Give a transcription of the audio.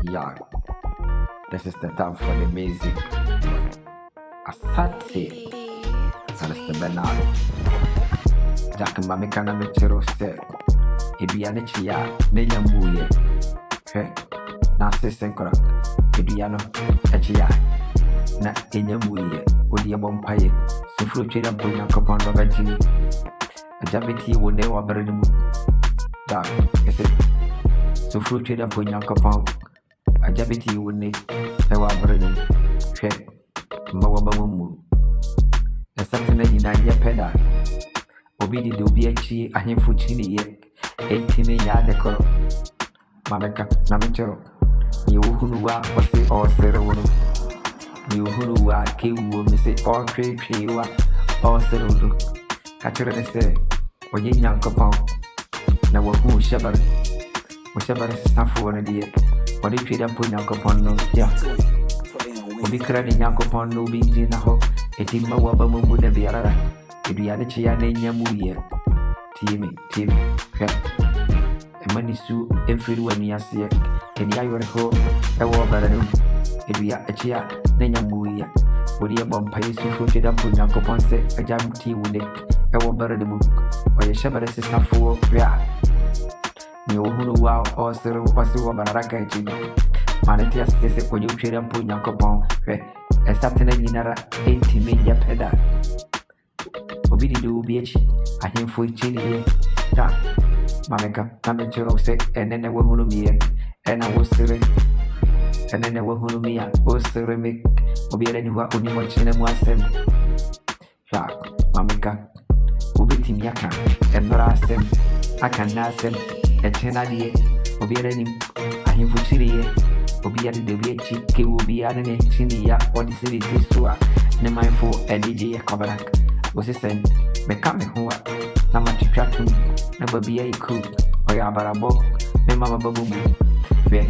Yeah, this is the time for the music. Asante, that is the BENARD. Jack Mami kana mechero se. Eduane chia, nenya muye. He, na sesenkora. Eduano, echia. Na enya muye. Odi abompaye. Sufru chira mponya kopando gaji. Ajabiti wone wa berenimu. Da, ese. Sufru chira mponya kopando. Ajabiti wone ewa berenimu. He, mbawa bamumu. Esatena nyina ye peda. Obi di obi achi ahemfo chini ye. Entime ya dekoro. Mameka na mechero. Ni uhunu wa wasi osere wono. Ni uhunu wa kewu mese okre wa osere wono. Kachere ne se onye nyankopon na wahu shabare. Wo shabare safo wono die. Odi tweda po nyankopon no ya. Obi kra ni nyankopon no bi di na ho. Eti ma wa ba mu da biara. Eduane chia na nyamuye. Timi. Hwɛ. Emani su emfiri wani ase. Eni ayore ho ewo bara no. Edua chia na nyamuye. Odi ebompa Yesu fo tweda po nyankopon se ajam ti wune. Ewo bara de mu. Oye shabare se safo hwɛ. Ni ohunu wa osere wasi wo bara raka echi. Maneti asese oje tweda po nyankopon hwɛ. Esatena nyinara entime ya peda. Obi di obi echi ahemfo chini ye da mameka na mechero se enene wahunu miye ena wosere enene wahunu miya osere me obi ereni wa onimo chine mu asem ya mameka obi timi aka enora asem aka na asem etena die obi ereni ahemfo chini ye obi yade de obi echi ke obi ane ne chini ya odi siri tisua ne mindful edije ya kabarak What's it saying? Me come who na matitwatum na baby ya iku oya barabo me mama babu we